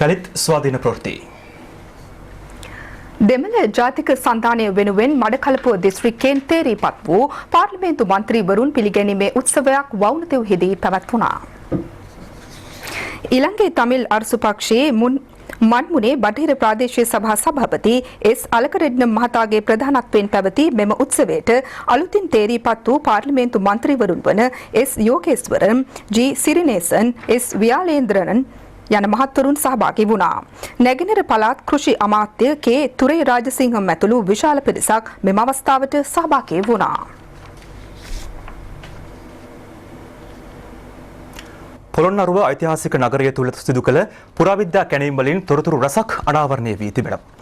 යළිත් ස්වාධීන ප්‍රවෘත්ති. දෙමළ ජාතික සන්ධානය වෙනුවෙන් මඩකලපුව දිස්ත්‍රික්කයෙන් තේරීපත් වූ පාර්ලිමේන්තු මන්ත්‍රීවරුන් පිළිගැනීමේ උත්සවයක් වවුනදෙව්හිදී පැවැත්වුණා. ඊළඟේ තමිල් අරසු පක්ෂයේ මන්මුනේ බටහිර ප්‍රාදේශීය සභා සභාපති එස් අලකරෙඩ්නම් මහතාගේ ප්‍රධානත්වයෙන් පැවති මෙම උත්සවයට අලුතින් තේරීපත් වූ පාර්ලිමේන්තු මන්ත්‍රීවරුන් වන එස් යෝගේස්වරන්, ජී සිරිනේසන්, එස් වියාලේන්ද්‍රන් යන මහත්වරුන් සහභාගී වුණා. නැගෙනහිර පළාත් කෘෂි අමාත්‍ය කේ තුරේ රාජසිංහම් ඇතුළු විශාල පිරිසක් මෙම අවස්ථාවට සහභාගී වුණා. පොළොන්නරුව ඓතිහාසික නගරය තුළ සිදු කළ පුරාවිද්‍යා කැණීම් වලින් තොරතුරු රසක් අනාවරණය වී තිබෙනවා.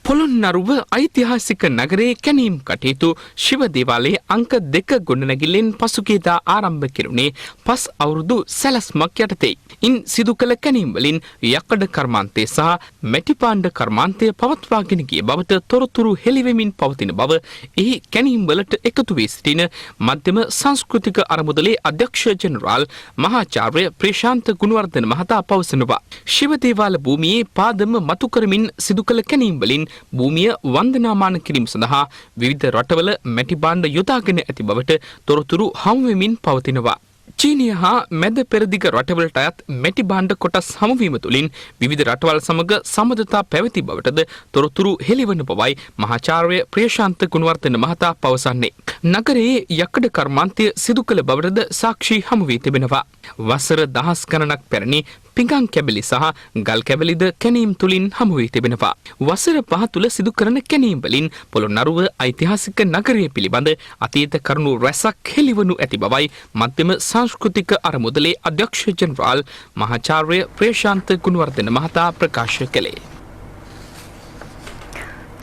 පොළොන්නරුව ඓතිහාසික නගරයේ කැණීම් කටයුතු ශිව දේවාලයේ අංක 2 ගොඩනැගිල්ලෙන් පසුගියදා ආරම්භ කෙරුණේ 5 අවුරුදු සැලැස්මක් යටතේ. ඉන් සිදු කළ කැණීම් වලින් යකඩ කර්මාන්තය සහ මැටිපාණ්ඩ කර්මාන්තය පවත්වාගෙන ගිය බවට තොරතුරු හෙළිවෙමින් පවතින බව එහි කැණීම් වලට එකතු වී සිටින මධ්‍යම සංස්කෘතික අරමුදලේ අධ්‍යක්ෂ ජෙනරාල් මහාචාර්ය ප්‍රශාන්ත ගුණවර්ධන මහතා පවසනවා. ශිව දේවාල භූමියේ පාදම මතු කරමින් සිදු කළ කැණීම් වලින් භූමිය වන්දනාමාන කිරීම සඳහා විවිධ රටවල මැටි භාණ්ඩ යොදාගෙන ඇති බවට තොරතුරු හමු වෙමින් පවතිනවා. චීනය හා මැද පෙරදිග රටවලට අයත් මැටි භාණ්ඩ කොටස් හමුවීම තුළින් විවිධ රටවල් සමග සමගතා පැවති බවටද තොරතුරු හෙළිවන බවයි මහාචාර්ය ප්‍රශාන්ත ගුණවර්ධන මහතා පවසන්නේ. නගරයේ යකඩ කර්මාන්තය සිදු කළ බවටද සාක්ෂි හමු වී තිබෙනවා. වසර දහස් ගණනක් පැරණි පිඟන් කැබලි සහ ගල් කැබලිද කැණීම් තුලින් හමු වී තිබෙනවා. වසර 5 තුල සිදු කරන කැණීම් වලින් පොළොන්නරුව ඓතිහාසික නගරය පිළිබඳ අතීත කරුණු රැසක් හෙළිවනු ඇති බවයි මධ්‍යම සංස්කෘතික අරමුදලේ අධ්‍යක්ෂ ජෙනරාල් මහාචාර්ය ප්‍රශාන්ත ගුණවර්ධන මහතා ප්‍රකාශ කළේ.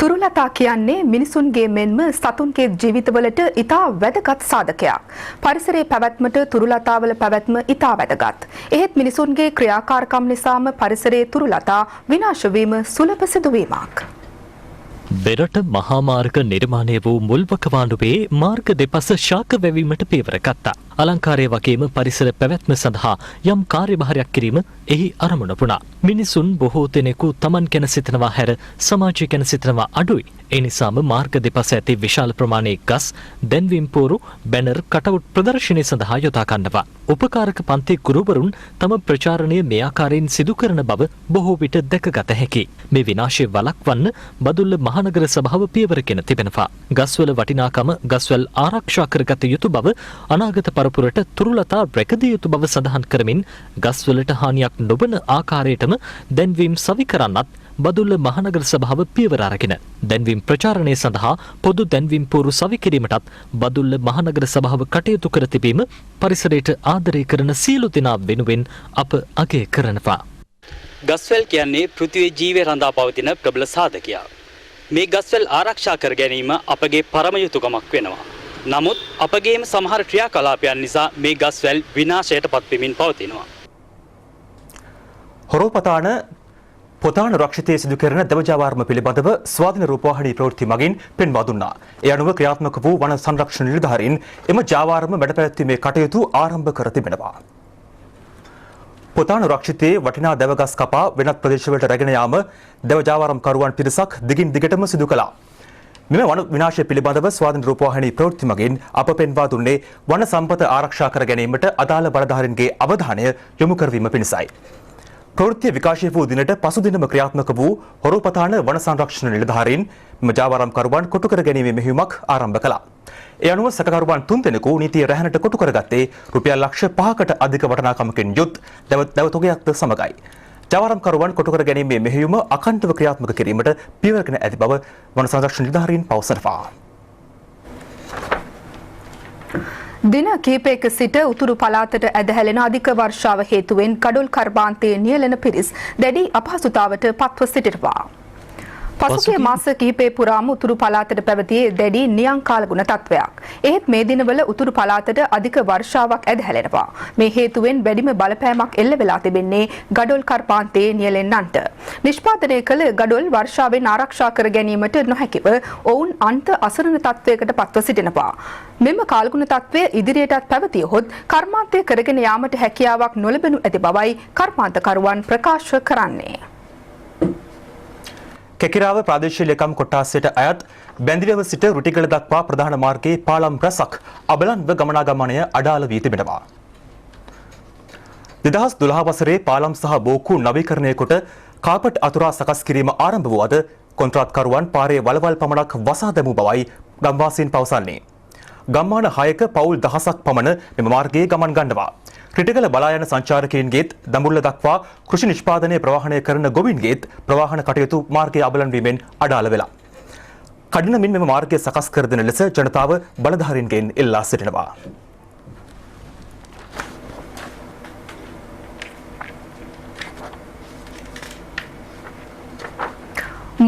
තුරුලතා කියන්නේ මිනිසුන්ගේ මෙන්ම සතුන්ගේ ජීවිතවලට ඉතා වැදගත් සාධකයක්. පරිසරයේ පැවැත්මට තුරුලතාවල පැවැත්ම ඉතා වැදගත්. එහෙත් මිනිසුන්ගේ ක්‍රියාකාරකම් නිසාම පරිසරයේ තුරුලතා විනාශ වීම සුලභ සිදුවීමක්. බෙරට මහා මාර්ග නිර්මාණය වූ මුල්වකවානුවේ මාර්ග දෙපස ශාක වැවීමට පියවර ගත්තා. අලංකාරය වගේම පරිසර පැවැත්ම සඳහා යම් කාර්යභාරයක් කිරීම එහි අරමුණ වුණා. මිනිසුන් බොහෝ දෙනෙකු තමන් ගැන සිතනවා හැර සමාජය ගැන සිතනවා අඩුයි. ඒ නිසාම මාර්ග දෙපස ඇති විශාල ප්‍රමාණයේ ගස්, දැන්වීම් පෝරු, බැනර්, කටවුට් ප්‍රදර්ශනය සඳහා යොදා ගන්නවා. උපකාරක පන්ති ගුරුවරුන් තම ප්‍රචාරණය මේ ආකාරයෙන් සිදු කරන බව බොහෝ විට දැකගත හැකියි. මේ විනාශය වළක්වන්න බදුල්ල මහනගර සභාව පියවරගෙන තිබෙනවා. ගස්වල වටිනාකම ගස්වැල් ආරක්ෂා කරගත යුතු බව අනාගත පරපුරට තුරුලතා රැකදිය යුතු බව සඳහන් කරමින් ගස්වලට හානියක් නොවන ආකාරයටම දැන්වීම් සවි කරන්නත් බදුල්ල මහනගර සභාව පියවර අරගෙන දැන්වීම් ප්‍රචාරණය සඳහා පොදු දැන්වීම් පෝරු සවි කිරීමටත් බදුල්ල මහනගර සභාව කටයුතු කර තිබීම පරිසරයට ආදරය කරන සියලු දෙනා වෙනුවෙන් අප අගය කරනවා. ගස්වැල් කියන්නේ පෘථිවියේ ජීවය රඳා පවතින ප්‍රබල සාධකයක්. මේ ගස්වැල් ආරක්ෂා කර ගැනීම අපගේ පරම යුතුකමක් වෙනවා. නමුත් අපගේම සමහර ක්‍රියාකලාපයන් නිසා මේ ගස්වැල් විනාශයට පත්වෙමින් පවතිනවා. හොරෝපතාන පොතාන රක්ෂිතයේ සිදු කරන දවජාවාරම පිළිබඳව ස්වාධීන රූපවාහිනී ප්‍රවෘත්ති මගින් පෙන්වා දුන්නා. ඒ අනුව ක්‍රියාත්මක වූ වන සංරක්ෂණ නිලධාරීන් එම ජාවාරම වැඩපැවැත්වීමේ කටයුතු ආරම්භ කර තිබෙනවා. පොතාන රක්ෂිතයේ වටිනා දැවගස් කපා වෙනත් ප්‍රදේශවලට රැගෙන යාම දැවජාවාරම් කරුවන් පිරිසක් දිගින් දිගටම සිදු කළා. මෙම වන විනාශය පිළිබඳව ස්වාධීන රූපවාහිනී ප්‍රවෘත්ති මගින් අප පෙන්වා දුන්නේ වන සම්පත ආරක්ෂා කර ගැනීමට අදාළ බලධාරීන්ගේ අවධානය යොමු කරවීම පිණිසයි. ප්‍රවෘත්ති විකාශය වූ දිනට පසු දිනම ක්‍රියාත්මක වූ හොරෝපතාන වන සංරක්ෂණ නිලධාරීන් මෙම ජාවාරම් කරුවන් කොටු කර ගැනීමේ මෙහෙයුමක් ආරම්භ කළා. ඒ අනුව සැකකරුවන් 3 දෙනෙකු නීතිය රැහැනට කොටු කරගත්තේ රුපියල් ලක්ෂ 5කට අධික වටිනාකමකින් යුත් දැව තොගයක්ද සමගයි. ජාවාරම් කරුවන් කොටු කර ගැනීමේ මෙහෙයුම අඛණ්ඩව ක්‍රියාත්මක කිරීමට පියවරගෙන ඇති බව වන සංරක්ෂණ නිලධාරීන් පවසනවා. දින කිහිපයක සිට උතුරු පළාතට ඇදහැලෙන අධික වර්ෂාව හේතුවෙන් ගඩොල් කර්මාන්තයේ නියැලෙන පිරිස් දැඩි අපහසුතාවට පත්ව සිටිනවා. පසුගිය මාස කිහිපය පුරාම උතුරු පළාතට පැවතියේ දැඩි නියං කාලගුණ තත්ත්වයක්. එහෙත් මේ දිනවල උතුරු පළාතට අධික වර්ෂාවක් ඇදහැලෙනවා. මේ හේතුවෙන් වැඩිම බලපෑමක් එල්ල වෙලා තිබෙන්නේ ගඩොල් කර්පාන්තයේ නියැලෙන්නන්ට. නිෂ්පාදනය කළ ගඩොල් වර්ෂාවෙන් ආරක්ෂා කර ගැනීමට නොහැකිව ඔවුන් අන්ත අසරණ තත්ත්වයකට පත්ව සිටිනවා. මෙම කාලගුණ තත්ත්වය ඉදිරියටත් පැවතියහොත් කර්මාන්තය කරගෙන යාමට හැකියාවක් නොලැබෙනු ඇති බවයි කර්මාන්තකරුවන් ප්‍රකාශ කරන්නේ. කෙකිරාව ප්‍රාදේශීය ලේකම් කොට්ටාසයට අයත් බැඳිලව සිට රුටිගල දක්වා ප්‍රධාන මාර්ගයේ පාලම් රැසක් අබලන්ව ගමනාගමනය අඩාල වී තිබෙනවා. 2012 වසරේ පාලම් සහ බෝකු නවීකරණය කොට කාපට් අතුරා සකස් කිරීම ආරම්භ වූ අද කොන්ත්‍රාත්කරුවන් පාරේ වලවල් පමණක් වසා දැමූ බවයි ගම්වාසීන් පවසන්නේ. ගම්මාන 6ක පවුල් දහසක් පමණ මෙම මාර්ගයේ ගමන් ගන්නවා. රිටිගල බලා යන සංචාරකයන්ගේත් දඹුල්ල දක්වා කෘෂි නිෂ්පාදනය ප්‍රවාහනය කරන ගොවින්ගේත් ප්‍රවාහන කටයුතු මාර්ගයේ අබලන් වීමෙන් අඩාල වෙලා. කඩිනමින් මෙම මාර්ගය සකස් කර දෙන ලෙස ජනතාව බලධාරීන්ගෙන් ඉල්ලා සිටිනවා.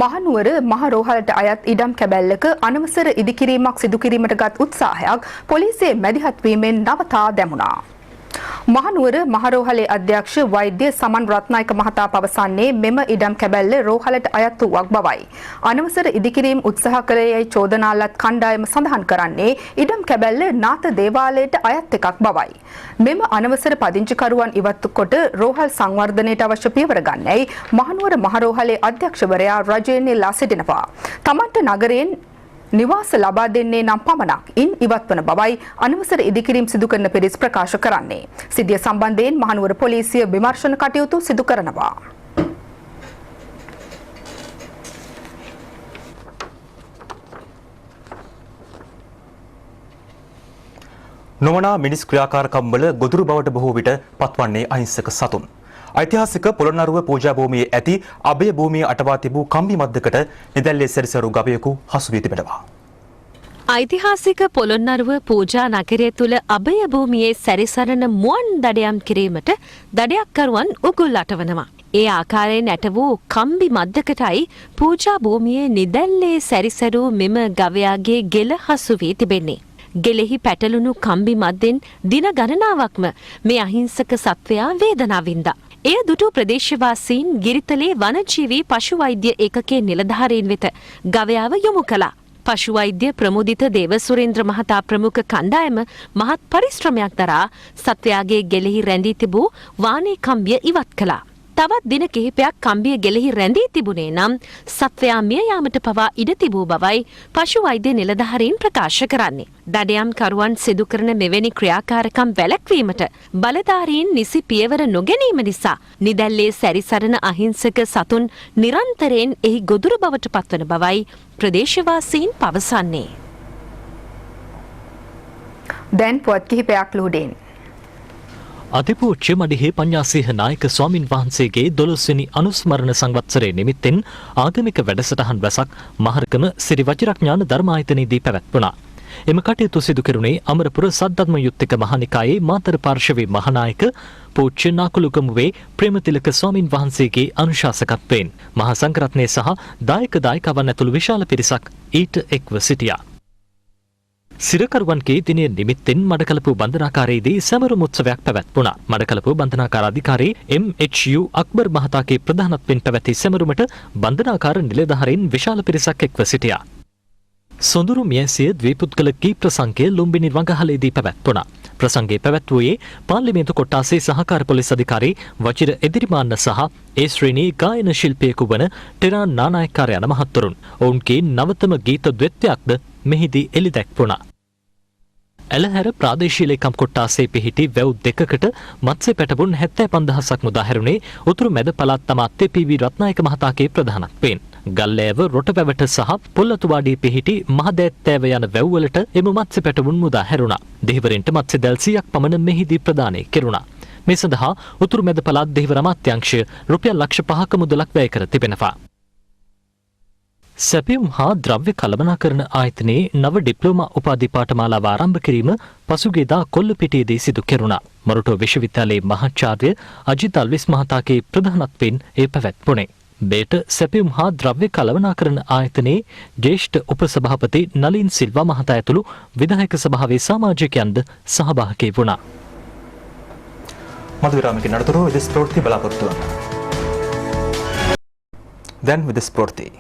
මහනුවර මහ රෝහලට අයත් ඉඩම් කැබැල්ලක අනවසර ඉදිකිරීමක් සිදු කිරීමට ගත් උත්සාහයක් පොලිසිය මැදිහත් වීමෙන් නවතා දැමුණා. මහනුවර මහරෝහලේ අධ්‍යක්ෂ වෛද්‍ය සමන් රත්නායක මහතා පවසන්නේ මෙම ඉඩම් කැබැල්ල රෝහලට අයත් වූවක් බවයි. අනවසර ඉදිකිරීම උත්සාහ කළේයයි චෝදනාලත් කණ්ඩායම සඳහන් කරන්නේ ඉඩම් කැබැල්ල නාත දේවාලයට අයත් එකක් බවයි. මෙම අනවසර පදිංචිකරුවන් ඉවත් කොට රෝහල් සංවර්ධනයට අවශ්‍ය පියවර ගන්නයි මහනුවර මහරෝහලේ අධ්‍යක්ෂවරයා රජයෙන් ඉල්ලා සිටිනවා. තමන්ට නගරයෙන් නිවාස ලබා දෙන්නේ නම් පමණක් ඉන් ඉවත් වන බවයි අනවසර ඉදිකිරීම සිදු කරන පිරිස් ප්‍රකාශ කරන්නේ. සිද්ධිය සම්බන්ධයෙන් මහනුවර පොලිසිය විමර්ශන කටයුතු සිදු කරනවා. නොවනා මිනිස් ක්‍රියාකාරකම්වල ගොදුරු බවට බොහෝ විට පත්වන්නේ අහිංසක සතුන්. ඓතිහාසික පොළොන්නරුව පූජා භූමියේ ඇති අභය භූමිය අටවා තිබූ කම්බි මද්දකට නිදැල්ලේ සැරිසරු ගවයෙකු හසු වී තිබෙනවා. ඓතිහාසික පොළොන්නරුව පූජා නගරය තුළ අභය භූමියේ සැරිසරන මුවන් දඩයම් කිරීමට දඩයක්කරුවන් උගුල් අටවනවා. ඒ ආකාරයෙන් ඇට වූ කම්බි මද්දකටයි පූජා භූමියේ නිදැල්ලේ සැරිසරු මෙම ගවයාගේ ගෙල හසු වී තිබෙන්නේ. ගෙලෙහි පැටලුණු කම්බි මද්දෙන් දින ගණනාවක්ම මේ අහිංසක සත්වයා වේදනාව වින්දා. එය දුටු ප්‍රදේශවාසීන් ගිරිතලේ වනජීවී පශු වෛද්‍ය ඒකකයේ නිලධාරීන් වෙත ගවයාව යොමු කළා. පශු වෛද්‍ය ප්‍රමුදිත දේවසුරේන්ද්‍ර මහතා ප්‍රමුඛ කණ්ඩායම මහත් පරිශ්‍රමයක් දරා සත්වයාගේ ගෙලෙහි රැඳී තිබූ වානේ කම්බිය ඉවත් කළා. තවත් දින කිහිපයක් කම්බිය ගෙලෙහි රැඳී තිබුණේ නම් සත්වයා මිය යාමට පවා ඉඩ තිබූ බවයි පශු වෛද්‍ය නිලධාරීන් ප්‍රකාශ කරන්නේ. දඩයම් කරුවන් සිදු කරන මෙවැනි ක්‍රියාකාරකම් වැළැක්වීමට බලධාරීන් නිසි පියවර නොගැනීම නිසා නිදැල්ලේ සැරිසරන අහිංසක සතුන් නිරන්තරයෙන් එහි ගොදුරු බවට පත්වන බවයි ප්‍රදේශවාසීන් පවසන්නේ. දැන් පුවත් කිහිපයක් ලුහුඩෙන්. අතිපූජ්‍ය මඩිහේ පඤ්ඤාසීහ නායක ස්වාමින් වහන්සේගේ 12 වෙනි අනුස්මරණ සංවත්සරයේ නිමිත්තෙන් ආගමික වැඩසටහන් රැසක් මහරගම සිරි වජිරඥාන ධර්මායතනයේදී පැවැත්වුණා. එම කටයුතු සිදු කෙරුණේ අමරපුර සද්ධර්ම යුක්තික මහනිකායේ මාතර පාර්ශවයේ මහානායක පූජ්‍ය නාකුලුගමුවේ ප්‍රේමතිලක ස්වාමින් වහන්සේගේ අනුශාසකත්වයෙන් මහා සංඝරත්නය සහ දායක දායකවන් ඇතුළු විශාල පිරිසක් ඊට එක්ව සිටියා. සිරකරුවන්ගේ දිනය නිමිත්තෙන් මඩකලපු බන්ධනාකාරයේදී සැමරුම් උත්සවයක් පැවැත්වුණා. මඩකලපු බන්ධනාකාර අධිකාරී MHU අක්බර් මහතාගේ ප්‍රධානත්වයෙන් පැවැති සැමරුමට බන්ධනාකාර නිලධාරීන් විශාල පිරිසක් එක්ව සිටියා. සොඳුරු මියැසිය ද්විපුද්ගල ගී ප්‍රසංගය ලුම්බිනි වංගහලේදී පැවැත්වුණා. ප්‍රසංගය පැවැත්වුවේ පාර්ලිමේන්තු කොට්ටාසේ සහකාර පොලිස් අධිකාරී වජිර එදිරිමාන්න සහ ඒ ශ්‍රේණී ගායන ශිල්පියෙකු වන ටෙරාන් නානායක්කාර යන මහත්වරුන්. ඔවුන්ගේ නවතම ගීත ද්ව්‍යත්වයක්ද මෙහිදී එළිදැක්වුණා. ඇලහැර ප්‍රාදේශීය ලේකම් කොට්ටාසේ පිහිටි වැව් දෙකකට මත්ස්‍ය පැටවුන් 75000ක් මුදා හැරුණේ උතුරු මැද පළාත් අමාත්‍ය පී.වී. රත්නායක මහතාගේ ප්‍රධානත්වයෙන්. ගල්ලෑව රොටපැවැට සහ පොල්ලතුවාඩියේ පිහිටි මහදෑත්තෑව යන වැව්වලට එම මත්ස්‍ය පැටවුන් මුදා හැරුණා. දෙහිවරෙන්ට මත්ස්‍ය දැල් 100ක් පමණ මෙහිදී ප්‍රදානය කෙරුණා. මේ සඳහා උතුරු මැද පළාත් දෙහිවර අමාත්‍යාංශය රුපියල් ලක්ෂ 5ක මුදලක් වැය කර තිබෙනවා. සැපියුම් හා ද්‍රව්‍ය කළමනාකරණ ආයතනයේ නව ඩිප්ලෝමා උපාධි පාඨමාලාව ආරම්භ කිරීම පසුගියදා කොල්ලපිටියේදී සිදු කෙරුණා. මොරටුව විශ්වවිද්‍යාලයේ මහාචාර්ය අජිත් අල්විස් මහතාගේ ප්‍රධානත්වයෙන් එය පැවැත්වුණේ. මෙයට සැපියුම් හා ද්‍රව්‍ය කළමනාකරණ ආයතනයේ ජ්‍යෙෂ්ඨ උපසභාපති නලින් සිල්වා මහතා ඇතුළු විධායක සභාවේ සමාජිකයන්ද සහභාගී වුණා. මද විරාමකින් අනතුරුව විදෙස් ප්‍රවෘත්ති බලාපොරොත්තු වන්න. දැන් විදෙස් ප්‍රවෘත්ති.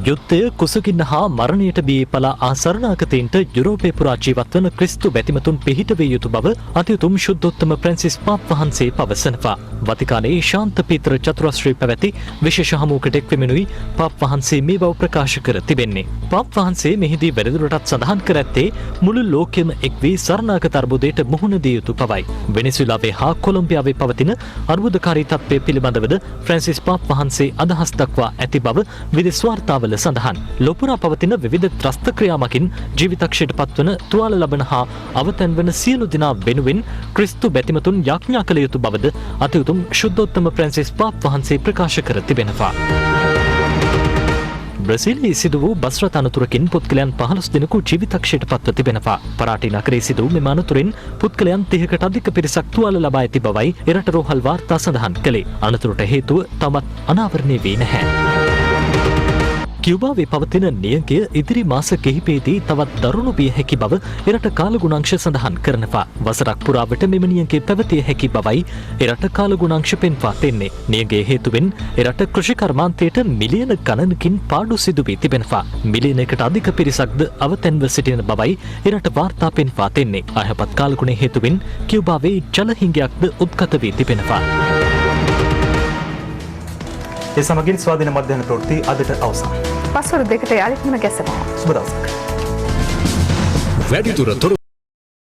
යුද්ධය කුසගින්න හා මරණයට බියේ පලා ආසරණාගතයින්ට යුරෝපය පුරා ජීවත් වන ක්‍රිස්තු බැතිමතුන් පිහිට විය යුතු බව අතිඋතුම් ශුද්ධෝත්තම ප්‍රැන්සිස් පාප් වහන්සේ පවසනවා. වතිකානයේ ශාන්ත පීතර චතුරස්‍රී පැවැති විශේෂ හමුවකට එක්වෙමිනුයි පාප් වහන්සේ මේ බව ප්‍රකාශ කර තිබෙන්නේ. පාප් වහන්සේ මෙහිදී වැඩිදුරටත් සඳහන් කර ඇත්තේ මුළු ලෝකෙම එක් වී සරණාගත අර්බුදයට මුහුණ දිය යුතු බවයි. වෙනිසුලාවේ හා කොලොම්බියාවේ පවතින අර්බුදකාරී තත්ත්වය පිළිබඳවද ෆ්‍රැන්සිස් පාප් වහන්සේ අදහස් දක්වා ඇති බව විදෙස් වාර්තාවල සඳහන්. ලොපුරා පවතින විවිධ ත්‍රස්ත ක්‍රියාමකින් ජීවිතක්ෂයට පත්වන තුවාල ලබන හා අවතැන් වන සියලු දෙනා වෙනුවෙන් ක්‍රිස්තු බැතිමතුන් යාඥා කළ යුතු බවද අතිඋතුම් ශුද්ධෝත්තම ප්‍රැන්සිස් පාප් වහන්සේ ප්‍රකාශ කර තිබෙනවා. බ්‍රසීලයේ සිදු වූ බස් රථ අනතුරකින් පුද්ගලයන් 15 දෙනෙකු ජීවිතක්ෂයට පත්ව තිබෙනවා. පරාටි නගරයේ සිදු වූ මෙම අනතුරින් පුද්ගලයන් 30කට අධික පිරිසක් තුවාල ලබා ඇති බවයි එරට රෝහල් වාර්තා සඳහන් කළේ. අනතුරට හේතුව තවත් අනාවරණය වී නැහැ. කියුබාවේ පවතින නියඟය ඉදිරි මාස කිහිපයේදී තවත් දරුණු විය හැකි බව එරට කාලගුණාංශ සඳහන් කරනවා. වසරක් පුරාවට මෙම නියඟය පැවතිය හැකි බවයි එරට කාලගුණාංශ පෙන්වා දෙන්නේ. නියඟයේ හේතුවෙන් එරට කෘෂි කර්මාන්තයට මිලියන ගණනකින් පාඩු සිදු වී තිබෙනවා. මිලියනයකට අධික පිරිසක්ද අවතැන්ව සිටින බවයි එරට වාර්තා පෙන්වා දෙන්නේ. අයහපත් කාලගුණයේ හේතුවෙන් කියුබාවේ ජල හිඟයක්ද උද්ගත වී තිබෙනවා. ඒ සමගින් ස්වාධීන මධ්‍යහන ප්‍රවෘත්ති අදට අවසන්. පස්වරු දෙකට යාළුවන ගැසෙනවා. සුබ දවසක්. වැඩිදුර